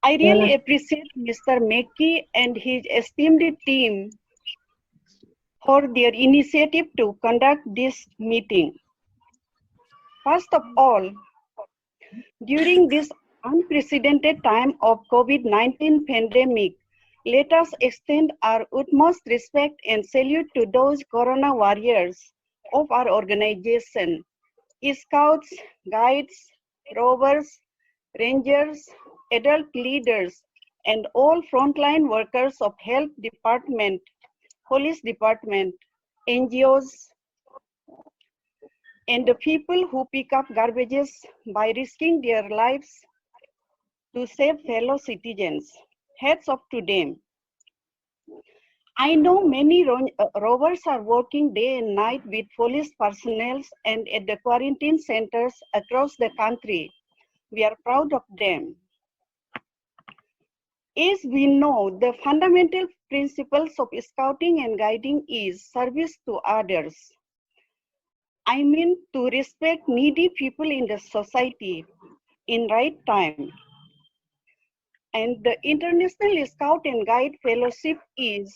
I really appreciate Mr. MECCI and his esteemed team for their initiative to conduct this meeting. First of all, during this unprecedented time of COVID-19 pandemic, let us extend our utmost respect and salute to those Corona warriors of our organization, Scouts, Guides, Rovers, Rangers, adult leaders, and all frontline workers of health department, police department, NGOs, and the people who pick up garbages by risking their lives to save fellow citizens. Heads up to them. I know many rovers are working day and night with police personnel and at the quarantine centers across the country. We are proud of them. As we know, the fundamental principles of scouting and guiding is service to others. I mean to respect needy people in the society in right time. And the International Scout and Guide Fellowship is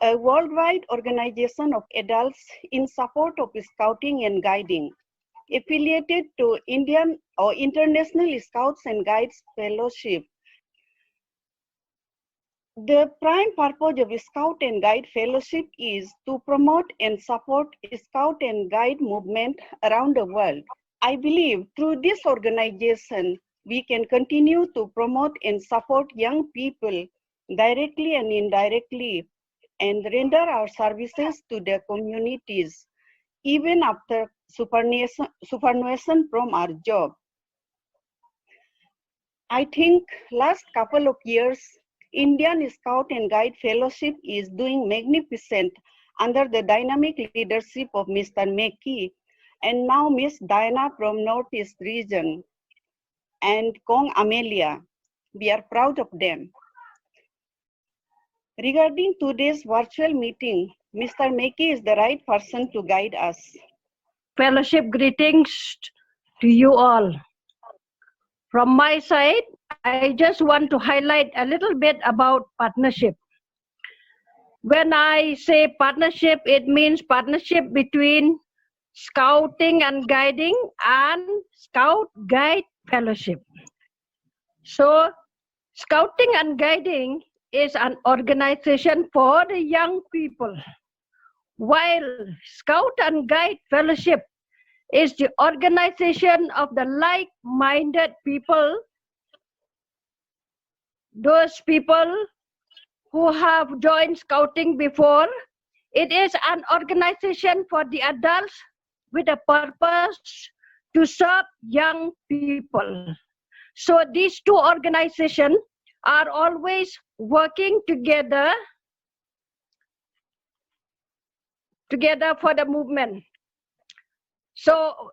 a worldwide organization of adults in support of scouting and guiding, affiliated to Indian or International Scouts and Guides Fellowship. The prime purpose of Scout and Guide Fellowship is to promote and support Scout and Guide movement around the world. I believe through this organization, we can continue to promote and support young people directly and indirectly and render our services to their communities, even after superannuation from our job. I think last couple of years, Indian Scout and Guide Fellowship is doing magnificent under the dynamic leadership of Mr. MECCI and now Miss Diana from Northeast region and Kong Amelia. We are proud of them. Regarding today's virtual meeting, Mr. MECCI is the right person to guide us. Fellowship greetings to you all. From my side, I just want to highlight a little bit about partnership. When I say partnership, it means partnership between Scouting and Guiding and Scout Guide Fellowship. So, Scouting and Guiding is an organization for the young people, while Scout and Guide Fellowship is the organization of the like-minded people, those people who have joined Scouting before. It is an organization for the adults with a purpose to serve young people. So these two organizations are always working together for the movement. So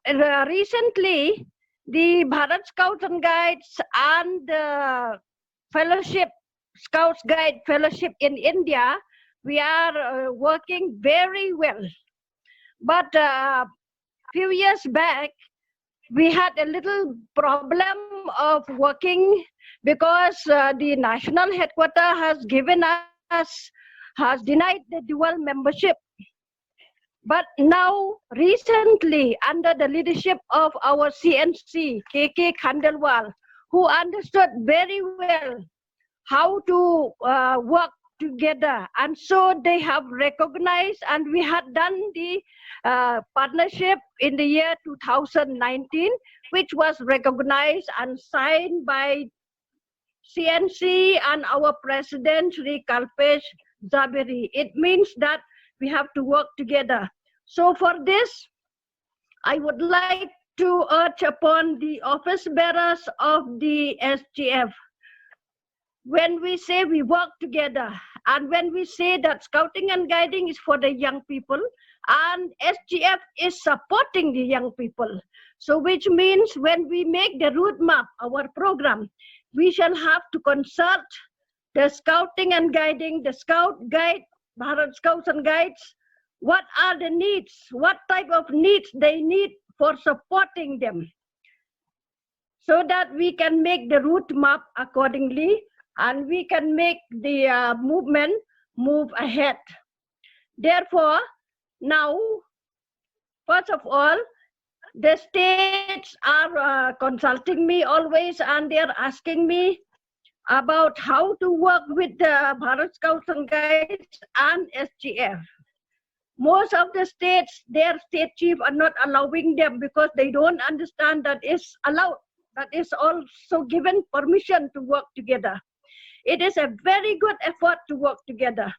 recently, the Bharat Scouts and Guides and the Fellowship, Scouts Guide Fellowship in India, we are working very well. But a few years back, we had a little problem of working because the national headquarters has denied the dual membership. But now, recently, under the leadership of our CNC, KK Khandelwal, who understood very well how to work together, and so they have recognized, and we had done the partnership in the year 2019, which was recognized and signed by CNC and our president, Sri Kalpesh Zaberi. It means that we have to work together. So for this, I would like to urge upon the office bearers of the SGF. When we say we work together, and when we say that Scouting and Guiding is for the young people, and SGF is supporting the young people, so which means when we make the route map, our program, we shall have to consult the Scouting and Guiding, the Scout Guide, Bharat Scouts and Guides, what are the needs, what type of needs they need for supporting them. so that we can make the route map accordingly and we can make the movement move ahead. Therefore, now, first of all, the states are consulting me always and they are asking me about how to work with the Bharat Scouts and Guides and SGF. Most of the states, their state chief are not allowing them because they don't understand that it's allowed, that is also given permission to work together. It is a very good effort to work together.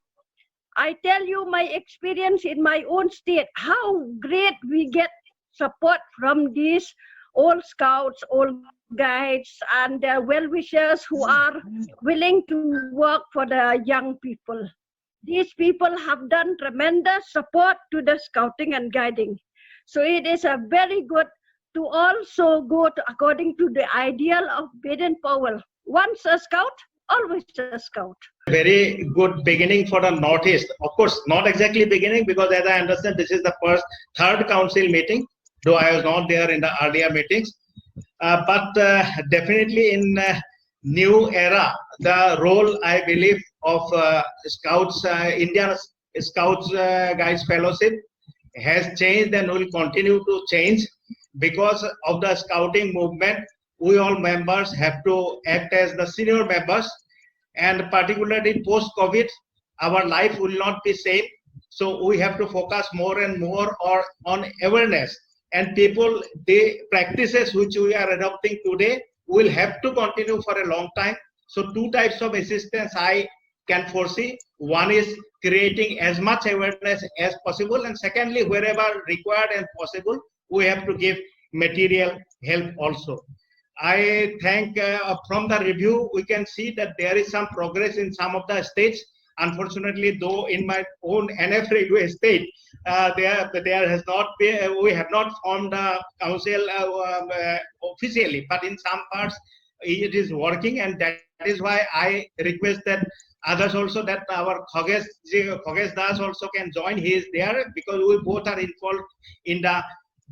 I tell you my experience in my own state, how great we get support from these old scouts, old guides, and well-wishers who are willing to work for the young people. These people have done tremendous support to the scouting and guiding. So it is a very good to also go to, according to the ideal of Baden-Powell. Once a scout, always a scout. Very good beginning for the Northeast. Of course, not exactly beginning because as I understand, this is the third council meeting, though I was not there in the earlier meetings. But definitely in new era, the role I believe of Scouts, Indian Scouts Guides Fellowship has changed and will continue to change because of the scouting movement. We all members have to act as the senior members, and particularly post-COVID, our life will not be same. So we have to focus more and more on awareness, and people, the practices which we are adopting today will have to continue for a long time. So two types of assistance I can foresee. One is creating as much awareness as possible, and secondly, wherever required and possible, we have to give material help also. I think from the review, we can see that there is some progress in some of the states. Unfortunately, though, in my own NF Railway state, there has not been, we have not formed a council officially, but in some parts it is working, and that is why I request that others also, that our Khogesh Das also can join. He is there because we both are involved in the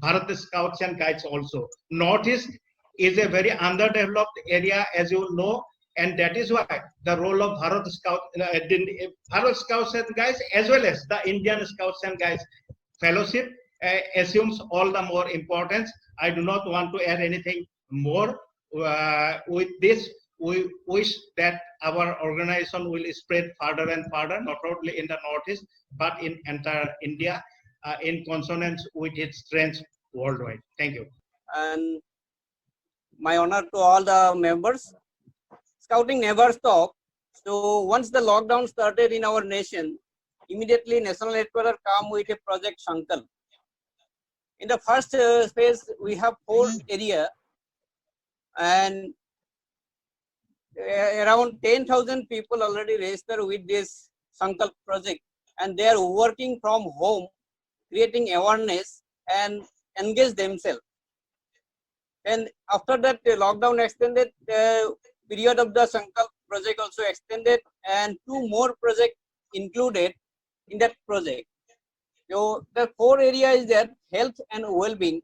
Bharat Scouts and Guides also. Northeast is a very underdeveloped area, as you know, and that is why the role of Bharat Scouts and Guides as well as the Indian Scouts and Guides Fellowship assumes all the more importance. I do not want to add anything more. With this, we wish that our organization will spread further and further, not only in the Northeast, but in entire India, in consonance with its strengths worldwide. Thank you. And my honor to all the members. Scouting never stopped. So once the lockdown started in our nation, immediately national headquarters come with a project Shankal. In the first phase, we have 4 areas, and around 10,000 people already registered with this Sankalp project, and they are working from home, creating awareness and engage themselves. And after that, the lockdown extended, the period of the Sankalp project also extended, and 2 more projects included in that project. So the 4 areas is there: health and well-being.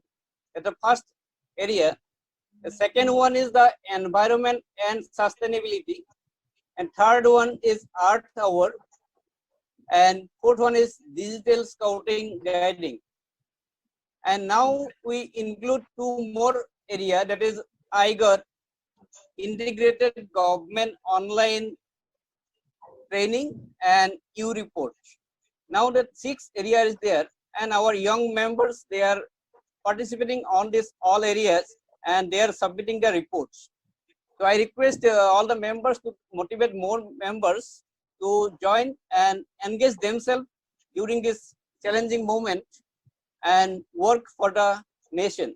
That's the first area. The second one is the environment and sustainability, and third one is art hour, and fourth one is digital scouting guiding. And now we include 2 more area, that is IGOR, integrated government online training, and U-report. Now that 6 areas is there, and our young members, they are participating on this all areas, and they are submitting the reports. So I request all the members to motivate more members to join and engage themselves during this challenging moment and work for the nation.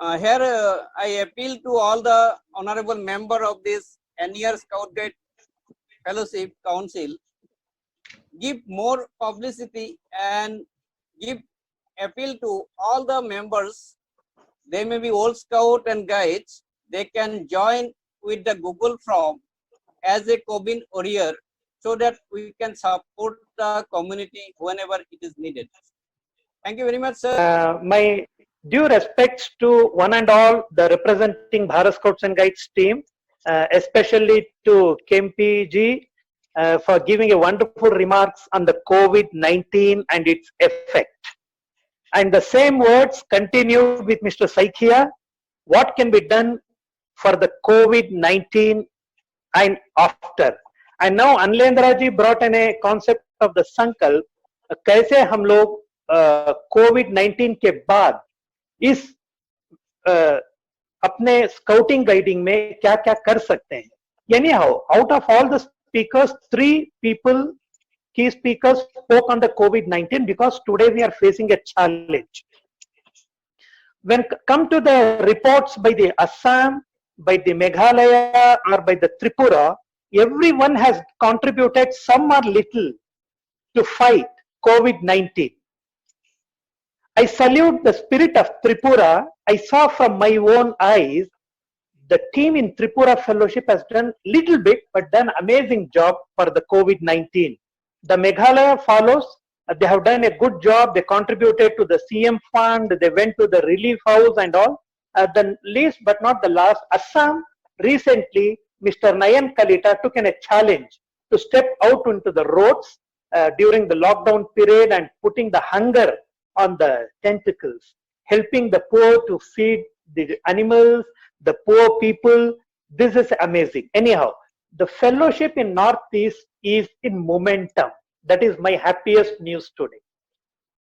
Here I appeal to all the honorable member of this Annual Scout Guide Fellowship Council, give more publicity and give appeal to all the members. They may be old scout and guides. They can join with the Google form as a COVID warrior, so that we can support the community whenever it is needed. Thank you very much, sir. My due respects to one and all the representing Bharat Scouts and Guides team, especially to Kempi Ji for giving a wonderful remarks on the COVID-19 and its effect. And the same words continued with Mr. Saikia. What can be done for the COVID-19 and after? And now Analendra ji brought in a concept of the संकल्प, कैसे हम लोग COVID-19 के बाद इस अपने scouting guiding में क्या क्या कर सकते हैं. Anyhow, out of all the speakers, 3 people, key speakers, spoke on the COVID-19 because today we are facing a challenge. When come to the reports by the Assam, by the Meghalaya or by the Tripura, everyone has contributed some or little to fight COVID-19. I salute the spirit of Tripura. I saw from my own eyes, the team in Tripura Fellowship has done little bit, but done amazing job for the COVID-19. The Meghalaya follows. They have done a good job. They contributed to the CM fund. They went to the relief house and all. The least but not the last, Assam recently, Mr. Nayan Kalita took in a challenge to step out into the roads during the lockdown period and putting the hunger on the tentacles, helping the poor to feed the animals, the poor people. This is amazing. Anyhow, the fellowship in Northeast is in momentum. That is my happiest news today.